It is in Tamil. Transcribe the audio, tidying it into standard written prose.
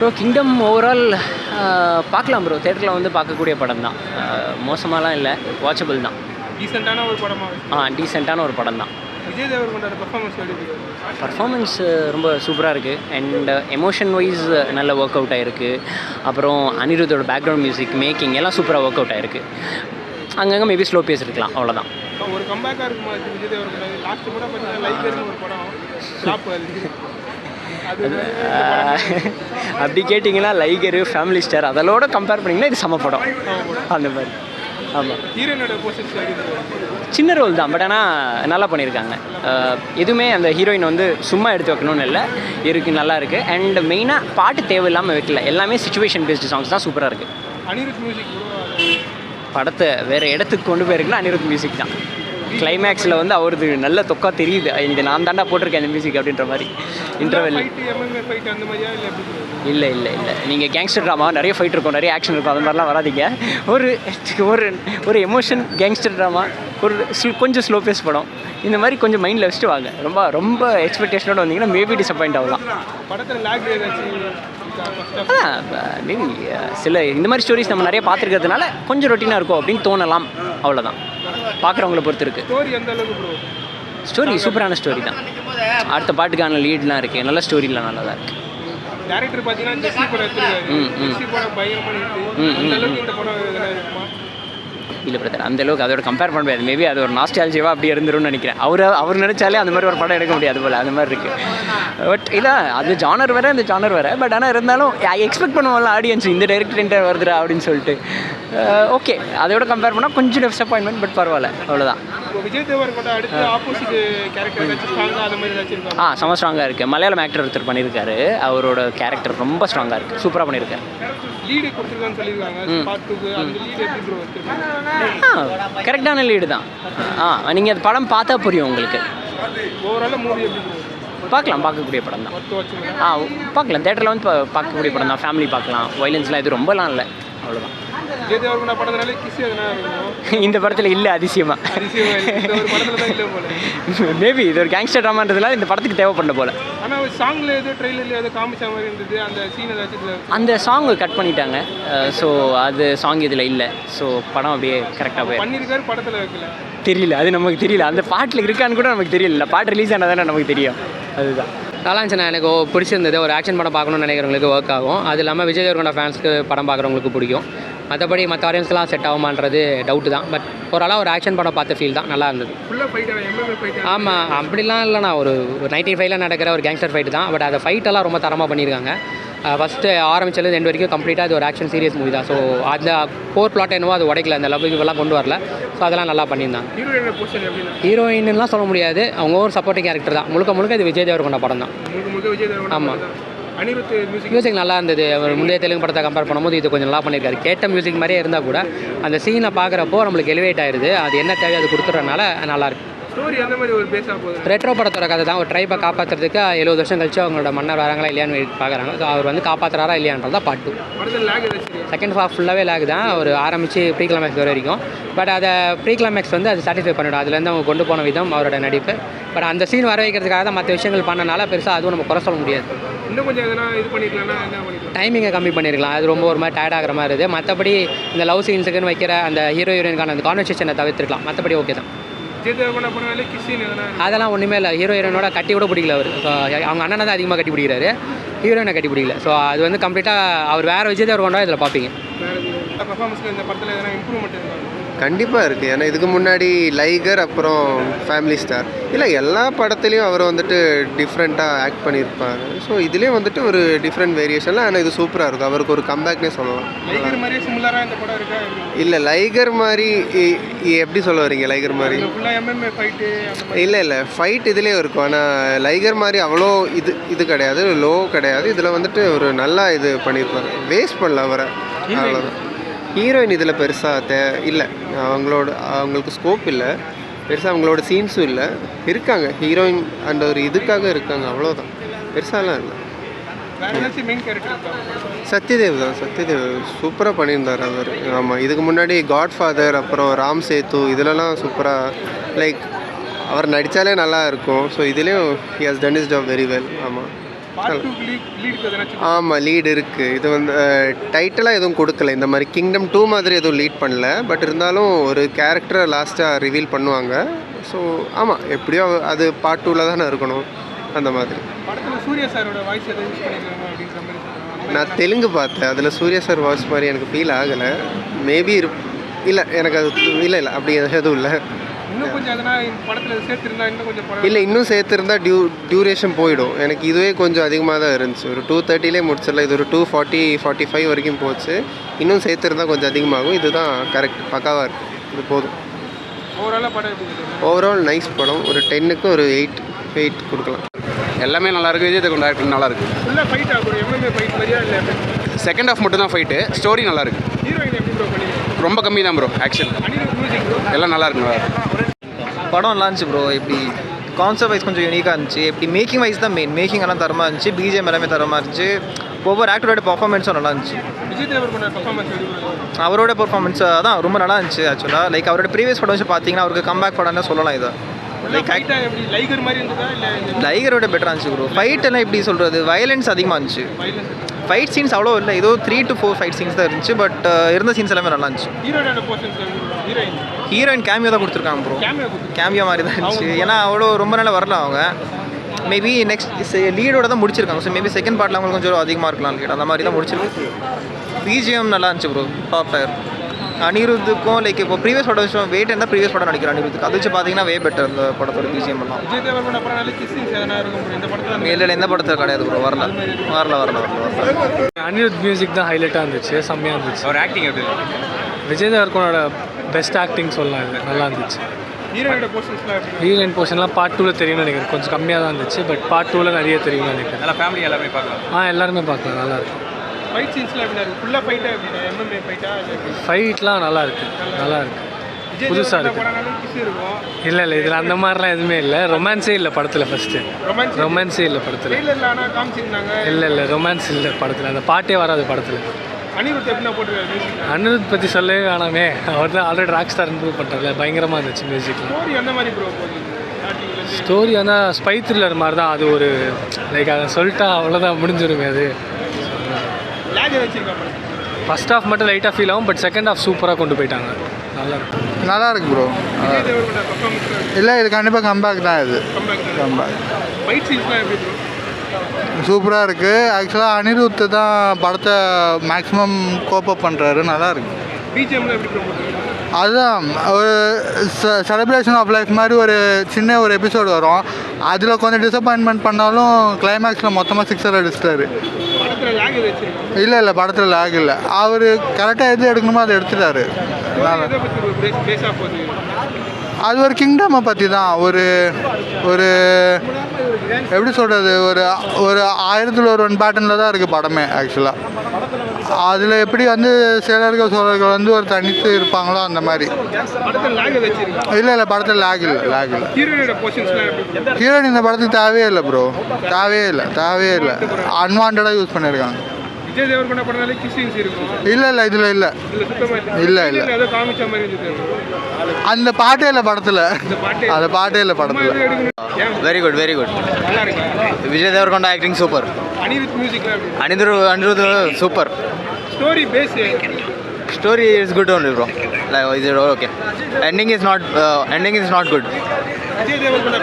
ப்ரோ கிங்டம் ஓவரால் பார்க்கலாம் ப்ரோ. தேட்டரில் வந்து பார்க்கக்கூடிய படம் தான். மோசமாலாம் இல்லை, வாட்சபிள் தான். டீசெண்டான ஒரு படமாக டீசெண்டான ஒரு படம் தான். விஜய் தேவர்கொண்டோட பர்ஃபார்மன்ஸ் எப்படி? பர்ஃபார்மன்ஸ் ரொம்ப சூப்பராக இருக்குது. அண்ட் எமோஷன் வைஸ் நல்ல ஒர்க் அவுட் ஆகிருக்கு. அப்புறம் அனிருத்தோட பேக்ரவுண்ட் மியூசிக் மேக்கிங் எல்லாம் சூப்பராக ஒர்க் அவுட் ஆகிருக்கு. அங்கங்கே மேபி ஸ்லோ பேஸ் இருக்கலாம், அவ்வளோதான். ஒரு கம்பேக்காக இருக்குமா விஜய் தேவர்கொண்டா? லாஸ்ட் கூட பார்த்தீங்கன்னா லைகர்னு ஒரு படம் டாப் அப்படி கேட்டிங்கன்னா லைகரு, ஃபேமிலி ஸ்டார் அதோட கம்பேர் பண்ணிங்கன்னா இது சம படம் அந்த மாதிரி. ஆமாம், ஹீரோயினோட போர்ஷன்ஸ் சின்ன ரோல் தான், பட் ஆனால் நல்லா பண்ணியிருக்காங்க. எதுவுமே அந்த ஹீரோயின் வந்து சும்மா எடுத்து வைக்கணும்னு இல்லை, நல்லா இருக்குது. அண்ட் மெயினாக பாட்டு தேவையில்லாமல் வைக்கல, எல்லாமே சுச்சுவேஷன் பேஸ்டு சாங்ஸ் தான் சூப்பராக இருக்குது. அனிருத் மியூசிக் படத்தை வேறு இடத்துக்கு கொண்டு போயிருக்குன்னா அனிருத் மியூசிக் தான். கிளைமேக்ஸில் வந்து அவரது நல்ல தொக்கா தெரியுது, இந்த நான் தாண்டா போட்டிருக்கேன் இந்த மியூசிக் அப்படின்ற மாதிரி. இன்டர்வெல் இல்லை இல்லை இல்லை, நீங்கள் கேங்ஸ்டர் ட்ராமா நிறைய ஃபைட் இருக்கும், நிறைய ஆக்ஷன் இருக்கும், அது மாதிரிலாம் வராதிங்க. ஒரு ஒரு ஒரு எமோஷன் கேங்ஸ்டர் ட்ராமா, கொஞ்சம் ஸ்லோ பேஸ் படம், இந்த மாதிரி கொஞ்சம் மைண்டில் வச்சுட்டு வாங்க. ரொம்ப ரொம்ப எக்ஸ்பெக்டேஷனோடு வந்தீங்கன்னா மேபி டிசப்பாயிண்ட் ஆகலாம். மேபி சில இந்த மாதிரி ஸ்டோரிஸ் நம்ம நிறைய பார்த்துருக்கிறதுனால கொஞ்சம் ரொட்டீனாக இருக்கும் அப்படின்னு தோணலாம், அவ்வளோதான். பார்க்குறவங்கள பொறுத்து இருக்குது. ஸ்டோரி சூப்பரான ஸ்டோரி தான். அடுத்த பாட்டுக்கான லீட்லாம் இருக்குது, நல்ல ஸ்டோரிலாம் நல்லா தான் இருக்குது. டேரக்டர் பார்த்தீங்கன்னா இல்லை பிரதர், அந்தளவுக்கு அதோட கம்பேர் பண்ண முடியாது. மேபி அது ஒரு நாஸ்டாலஜியாக அப்படி இருந்துரும்னு நினைக்கிறேன். அவர் நினச்சாலே அந்த மாதிரி ஒரு படம் எடுக்க முடியாது போல், அந்த மாதிரி இருக்குது. பட் இல்லை, அது ஜானர் வேறு, அந்த ஜானர் வேறு. பட் ஆனால் இருந்தாலும் எக்ஸ்பெக்ட் பண்ணுவோம்ல ஆடியன்ஸ், இந்த டைரக்டர் வருதுடா அப்படின்னு சொல்லிட்டு. ஓகே, அதோட கம்பேர் பண்ணால் கொஞ்சம் டிசப்பாயின்மெண்ட், பட் பரவாயில்ல, அவ்வளோதான். விஜய் தேவர்கொண்டா அடுத்து ஆப்போசிட் கேரக்டர் அது மாதிரி செம ஸ்ட்ராங்காக இருக்குது. மலையாளம் ஆக்டர் ஒருத்தர் பண்ணியிருக்காரு, அவரோட கேரக்டர் ரொம்ப ஸ்ட்ராங்காக இருக்குது, சூப்பராக பண்ணியிருக்காரு. லீடு கொடுத்துருக்கான்னு சொல்லியிருக்காங்க பார்ட் 2க்கு. அந்த லீடு எப்படி ப்ரோ இருக்கு? கரெக்டான லீடு தான். நீங்கள் அது படம் பார்த்தா புரியும் உங்களுக்கு. ஓவராலாக மூவி எப்படி ப்ரோ? பார்க்கலாம், பார்க்கக்கூடிய படம் தான். பார்க்கலாம், தேட்டரில் வந்து பார்க்கக்கூடிய படம் தான். ஃபேமிலி பார்க்கலாம், வைலன்ஸ்லாம் எதுவும் ரொம்பலாம் இல்லை, அவ்வளோதான். விஜய் தேவர்கொண்டா படத்தினால கிஸ் எதனா இந்த படத்தில் இல்லை, அதிசயமாக. மேபி இது ஒரு கேங்ஸ்டர் ட்ராமான்றதுனால இந்த படத்துக்கு தேவைப்பட்ட போல. ஆனால் சாங்கில் ஏதோ ட்ரெயிலரில் ஏதோ காமிச்ச மாதிரி இருந்தது, அந்த சீன் ஏதாச்சும். அந்த சாங் கட் பண்ணிட்டாங்க. ஸோ அது சாங் இதில் இல்லை. ஸோ படம் அப்படியே கரெக்டாக போய் பண்ணியிருக்காரு, படத்தில் வைக்கல. தெரியல, அது நமக்கு தெரியல. அந்த பாட்டில் இருக்கான்னு கூட நமக்கு தெரியல. பாட்டு ரிலீஸ் ஆனால் தானே நமக்கு தெரியும். அதுதான் நல்லா இருந்துச்சுண்ணா. எனக்கு பிடிச்சிருந்தது. ஒரு ஆக்ஷன் படம் பார்க்கணும்னு நினைக்கிறவங்களுக்கு ஒர்க் ஆகும். அது இல்லாமல் விஜய் தேவர்கொண்டா ஃபேன்ஸ்க்கு படம் பார்க்குறவங்களுக்கு பிடிக்கும். மற்றபடி மற்ற ஆடியன்ஸ்லாம் செட் ஆகுமான்றது டவுட்டு தான். பட் ஓரளவு ஒரு ஆக்ஷன் படம் பார்த்த ஃபீல் தான், நல்லா இருந்தது. ஆமாம், அப்படிலாம் இல்லைண்ணா. ஒரு 95ல் நடக்கிற ஒரு கேங்ஸ்டர் ஃபைட்டு தான். பட் அதை ஃபைட்டெல்லாம் ரொம்ப தரமாக பண்ணியிருக்காங்க. ஃபஸ்ட்டு ஆரம்பிச்சது எண்டு வரைக்கும் கம்ப்ளீட்டாக அது ஒரு ஆக்ஷன் சீரியஸ் மூவி தான். ஸோ அந்த கோர் பிளாட் என்னவோ அது உடைக்கல, அந்த லவ் இதெல்லாம் கொண்டு வரல. ஸோ அதெல்லாம் நல்லா பண்ணியிருந்தாங்க. ஹீரோயின்லாம் சொல்ல முடியாது, அவங்க ஒரு சப்போர்ட்டிங் கேரக்டர் தான். முழுக்க இது விஜய் தேவர்கொண்டா படம் தான். ஆமாம், மியூசிக் நல்லா இருந்தது. அவர் முந்தைய தெலுங்கு படத்தை கம்பேர் பண்ணும்போது இது கொஞ்சம் நல்லா பண்ணியிருக்காரு. கேட்ட மியூசிக் மாதிரியே இருந்தால் கூட அந்த சீனை பார்க்குறப்போ நம்மளுக்கு எலிவேட் ஆயிடுது. அது என்ன தேவையோ அது கொடுத்துறதுனால நல்லாயிருக்கு. ரெட்ரோ படத்தோட கதை தான். ஒரு ட்ரைபை காப்பாற்றுறதுக்கு 70 வருஷம் கழிச்சு அவங்களோட மன்னர் வராங்களா இல்லையான்னு பார்க்குறாங்க. ஸோ அவர் வந்து காப்பாற்றுறாரா இல்லையான்றது தான் பார்ட் 2. செகண்ட் ஹாஃப் ஃபுல்லாகவே லேக் தான். ஒரு ஆரம்பித்து ப்ரீ கிளைமேக்ஸ் வரைக்கும். பட் அதை ப்ரீ கிளைமேக்ஸ் வந்து அது சாட்டிஸ்ஃபை பண்ணிவிடும். அதுலேருந்து அவங்க கொண்டு போன விதம், அவரோட நடிப்பு. பட் அந்த சீன் வர வைக்கிறதுக்காக தான் மற்ற விஷயங்கள் பண்ணனால பெருசாக அதுவும் நம்ம குறை சொல்ல முடியாது. இன்னும் கொஞ்சம் எதனா இது பண்ணிக்கலாம், டைமிங்கை கம்மி பண்ணியிருக்கலாம். அது ரொம்ப ஒரு மாதிரி டயர்ட் ஆகிற மாதிரி இருக்குது. மற்றபடி இந்த லவ் சீன்ஸுக்குன்னு வைக்கிற அந்த ஹீரோயினுக்கான அந்த கான்வர்சேஷனை தவிர்த்துருக்கலாம். மற்றபடி ஓகே தான். அதெல்லாம் ஒன்றுமே இல்லை. ஹீரோயினோட கட்டி கூட பிடிக்கல அவர். ஸோ அவங்க அண்ணனை தான் அதிகமாக கட்டி பிடிக்கிறாரு, ஹீரோயினை கட்டி பிடிக்கல. ஸோ அது வந்து கம்ப்ளீட்டாக அவர் வேறு விஜய் தேவர்கொண்டா இதில் பார்ப்பீங்க. கண்டிப்பாக இருக்குது. ஏன்னா இதுக்கு முன்னாடி லைகர், அப்புறம் ஃபேமிலி ஸ்டார், இல்லை எல்லா படத்துலேயும் அவர் வந்துட்டு டிஃப்ரெண்ட்டாக ஆக்ட் பண்ணியிருப்பார். ஸோ இதுலேயும் வந்துட்டு ஒரு டிஃப்ரெண்ட் வேரியேஷனில். ஆனால் இது சூப்பராக இருக்கும். அவருக்கு ஒரு கம்பேக்னே சொல்லலாம். இல்லை லைகர் மாதிரி எப்படி சொல்ல வரீங்க? லைகர் மாதிரி இல்லை ஃபைட் இதுலேயே இருக்கும். ஆனால் லைகர் மாதிரி அவ்வளோ இது கிடையாது, லோ கிடையாது. இதில் வந்துட்டு ஒரு நல்லா இது பண்ணியிருப்பார். வேஸ்ட் பண்ணல அவரை, அவ்வளோதான். ஹீரோயின் இதில் பெருசாக இல்லை, அவங்களுக்கு ஸ்கோப் இல்லை பெருசாக. அவங்களோட சீன்ஸும் இல்லை. இருக்காங்க ஹீரோயின் அந்த ஒரு இதுக்காக இருக்காங்க, அவ்வளோதான். பெருசாலாம் இல்லை. சத்யதேவ் தான். சத்யதேவ் சூப்பராக பண்ணியிருந்தார் அவர். ஆமாம், இதுக்கு முன்னாடி காட்ஃபாதர், அப்புறம் ராம் சேத்து, இதிலலாம் சூப்பராக லைக் அவர் நடித்தாலே நல்லா இருக்கும். ஸோ இதுலேயும் he has done is job very well. ஆமாம். பார்ட் 2 லீட் எதனாச்சும் ஆமாம் லீடு இருக்குது. இது வந்து டைட்டிலாக எதுவும் கொடுக்கல, இந்த மாதிரி கிங்டம் 2 மாதிரி எதுவும் லீட் பண்ணல. பட் இருந்தாலும் ஒரு கேரக்டரை லாஸ்ட்டாக ரிவீல் பண்ணுவாங்க. ஸோ ஆமாம் எப்படியோ அது பார்ட் 2ல் தானே இருக்கணும் அந்த மாதிரி. படத்தில் சூர்யா சாரோட வாய்ஸ் எதை யூஸ் பண்ணியிருக்காங்க அப்படின்ற மாதிரி சொல்றாங்க. நான் தெலுங்கு பார்த்தேன், அதில் சூர்யா சார் வாய்ஸ் மாதிரி எனக்கு ஃபீல் ஆகலை. மேபி இல்லை எனக்கு அது இல்லை அப்படி எதுவும் இல்லை. இன்னும் கொஞ்சம் அதனால் படத்தில் சேர்த்துருந்தா இன்னும் கொஞ்சம் படம் இல்லை இன்னும் சேர்த்துருந்தா டியூரேஷன் போயிடும். எனக்கு இதுவே கொஞ்சம் அதிகமாக தான் இருந்துச்சு. ஒரு 2:30 முடிச்சிடலாம். இது ஒரு 2:40-45 வரைக்கும் போச்சு. இன்னும் சேர்த்துருந்தா கொஞ்சம் அதிகமாகும். இதுதான் கரெக்ட், பக்காவாக இருக்குது. இது போதும். ஓவராலாக படம் எப்படி இருக்கு? ஓவரால் நைஸ் படம். ஒரு 10க்கு ஒரு 8 கொடுக்கலாம். எல்லாமே நல்லாயிருக்கு. விஜய் தேவர்கொண்டா ஆக்டிங் நல்லாயிருக்கு. ஃபுல்லாக ஃபைட் ஆகும். எம்எம்ஏ ஃபைட் மாதிரியா இல்லை? செகண்ட் ஹாஃப் மட்டும் தான் ஃபைட்டு. ஸ்டோரி நல்லாயிருக்கு. ஹீரோயின் எப்படி ப்ரோ பண்ணியிருக்காங்க? ரொம்ப கம்மி தான் bro action. Anirudh music bro எல்லாம் நல்லாயிருக்கு. படம் நல்லா இருந்துச்சு ப்ரோ. இப்படி கான்செப்ட் வைஸ் கொஞ்சம் யூனிக்காக இருந்துச்சு. இப்படி மேக்கிங் வைஸ் தான் மெயின். மேக்கிங் எல்லாம் தரமாக இருந்துச்சு. பிஜிஎம் எல்லாமே தரமாக இருந்துச்சு. ஒவ்வொரு ஆக்டரோட பர்ஃபார்மன்ஸும் நல்லா இருந்துச்சு. விஜய் தேவர்கொண்டா பர்ஃபார்மன்ஸ் எப்படி ப்ரோ? அவரோட பர்ஃபார்மன்ஸ் தான் ரொம்ப நல்லா இருந்துச்சு ஆக்சுவலாக. லைக் அவரோட ப்ரீவியஸ் படம் வச்சு பார்த்தீங்கன்னா அவருக்கு கம்பேக் படம்னு சொல்லலாம். இதை லைக் ஃபைட்டாக எப்படி லைகர் மாதிரி இருந்ததா இல்லை லைகரோட பெட்டராக இருந்துச்சு ப்ரோ. ஃபைட் எல்லாம் எப்படி சொல்கிறது, வயலன்ஸ் அதிகமாக இருந்துச்சு. ஃபைட் சீன்ஸ் அவ்வளோ இல்லை, ஏதோ 3 to 4 ஃபைட் சீன்ஸ் தான் இருந்துச்சு. பட் இருந்த சீன்ஸ் எல்லாமே நல்லா இருந்துச்சு. ஹீரோட போர்ஷன்ஸ் ஹீரோயின் ஹீரோயின் கேமியோ தான் கொடுத்துருக்காங்க ப்ரோ. கேமியோ கேமியோ மாதிரி தான் இருந்துச்சு. ஏன்னா அவ்வளோ ரொம்ப நாள் வரல அவங்க. மேபி நெக்ஸ்ட் லீடோட தான் முடிச்சிருக்காங்க. ஸோ மேபி செகண்ட் பார்ட்டில் அவங்களுக்கு கொஞ்சம் அதிகமாக இருக்கலாம் லீட். அந்த மாதிரி தான் முடிச்சிருக்கு. பிஜிஎம் நல்லா இருந்துச்சு ப்ரோ. Top tier. அனிருத்துக்கும் லைக் இப்போ ப்ரீவியஸ் படம் வச்சு வெயிட் இருந்தால் ப்ரீவியஸ் படம் நடிக்கிறேன் அனிருத்துக்கு. அது வச்சு பார்த்தீங்கன்னா வே பெட்டர் இந்த படத்தோட பிஜிஎம் எல்லாம். விஜய் தேவர்கொண்டா அப்புறம் கிஸ்ஸிங்ஸ் எதனா இருக்கும் இந்த படத்தில்? இல்லை எந்த படத்தில் கிடையாது ப்ரோ. வரல. அனிருத் மியூசிக் தான் ஹைலைட்டாக இருந்துச்சு. செம்மையாக இருந்துச்சு. அவர் ஆக்டிங் எப்படி? விஜய் தேவர்கொண்டோட பெஸ்ட் ஆக்டிங் சொல்லலாம். இது நல்லா இருந்துச்சு. ஹீரோட போர்ஷன்ஸ்லாம் எப்படி? ஹீரோயின் போர்ஷன்லாம் பார்ட் 2ல் தெரியும்னு நினைக்கிறேன். கொஞ்சம் கம்மியாக தான் இருந்துச்சு. பட் பார்ட் 2ல் நிறைய தெரியும்னு நினைக்கிறேன். நல்லா ஃபேமிலி எல்லாருமே பார்க்கலாம். எல்லாருமே பார்க்கலாம். நல்லா இருக்கு. ஃபைட் சீன்ஸ்லாம் எப்படி இருக்கு? ஃபுல்லாக ஃபைட்டாக எப்படி? எம்எம்ஏ ஃபைட்டா இல்லை? ஃபைட்லாம் நல்லா இருக்கு. விஜய் புதுசாக தேவர்கொண்டா இருக்கு. படம்னாலும் கிஸ் இருக்கும். இல்லை இதில் அந்த மாதிரிலாம் எதுவுமே இல்லை. ரொமான்ஸே இல்லை படத்தில். ஃபஸ்ட்டு ரொமான்ஸே இல்லை படத்தில். ட்ரெய்லரில் ஆனால் காமிச்சிருந்தாங்க. இல்லை ரொமான்ஸ் இல்லை படத்தில். அந்த பாட்டே வராது படத்தில். அனிருத் எப்படின்னா போட்டுருக்காரு மியூசிக்? அனிருத் பற்றி சொல்லவே வேணாமே. அவர் தான் ஆல்ரெடி ராக் ஸ்டார் இம்ப்ரூவ் பண்ணுறாரு. பயங்கரமாக இருந்துச்சு மியூசிக்லாம். ஸ்டோரி எந்த மாதிரி ப்ரோ போகுது? ஸ்டார்டிங்லேருந்து ஸ்டோரி ஆனால் ஸ்பை த்ரில்லர் மாதிரி தான். அது ஒரு லைக் அதை சொல்லிட்டா அவ்வளோதான் முடிஞ்சிருமே. அது லேக் வச்சிருக்காங்க. ஃபர்ஸ்ட் ஹாஃப் மட்டும் லைட்டாக ஃபீல் ஆகும். பட் செகண்ட் ஹாஃப் சூப்பராக கொண்டு போயிட்டாங்க. நல்லா இருக்கு ப்ரோ. விஜய் தேவர்கொண்டா பர்ஃபார்மன்ஸ் இல்லை இது கண்டிப்பாக கம்பேக் தான். இது கம்பேக். ஃபைட் சீன்ஸ்லாம் எப்படி ப்ரோ? சூப்பராக இருக்குது. ஆக்சுவலாக அனிருத் தான் படத்தை மேக்ஸிமம் கோப்பப் பண்ணுறாரு. நல்லா இருக்கு. பிஜிஎம்ல எப்படி ப்ரோ போட்டுருக்காங்க? அதுதான் ஒரு செலிப்ரேஷன் ஆஃப் லைஃப் மாதிரி ஒரு சின்ன ஒரு எபிசோடு வரும். அதில் கொஞ்சம் டிசப்பாயின்மெண்ட் பண்ணாலும் கிளைமேக்ஸில் மொத்தமாக 6 அடிச்சிட்டாரு. படத்தில் லேக் வச்சிருக்காங்க. இல்லை படத்தில் லேக் இல்லை. அவர் கரெக்டாக எது எடுக்கணுமோ அதை எடுத்துட்டாரு. எதை பற்றி பேஸ் ஆஃப் போகுது? அது ஒரு கிங்டமை பற்றி தான். ஒரு எப்படி சொல்கிறது, ஒரு 1001 பேட்டர்னில் தான் இருக்குது படமே ஆக்சுவலாக. அதில் எப்படி வந்து சேலர்கள் சோழர்கள் வந்து ஒரு தனித்து இருப்பாங்களோ அந்த மாதிரி. படத்தில் லேக் வச்சிருக்காங்க. இல்லை படத்தில் லேக் இல்லை. ஹீரோயினோட போர்ஷன்ஸ்லாம் எப்படி? ஹீரோயின் இந்த படத்துக்கு தேவையே இல்லை ப்ரோ. தேவையே இல்லை. அன்வான்டாக யூஸ் பண்ணியிருக்காங்க. விஜய் தேவர்கொண்டா படம்னாலே கிஸ்ஸிங்ஸ் இருக்கும். இல்லை இதில் இல்லை. சுத்தமாக இல்லை ஏதோ காமிச்ச மாதிரி இருந்தது. அந்த பாட்டே இல்லை படத்தில். அந்த பாட்டே இல்லை படத்தில். வெரி குட் நல்லா இருக்கு. Vijay Deverakonda acting super. அனிருத் மியூசிக்லாம் எப்படி? Anirudh super. Story base Story is good only, bro. Like, is it okay? Ending is not good. Vijay Deverakonda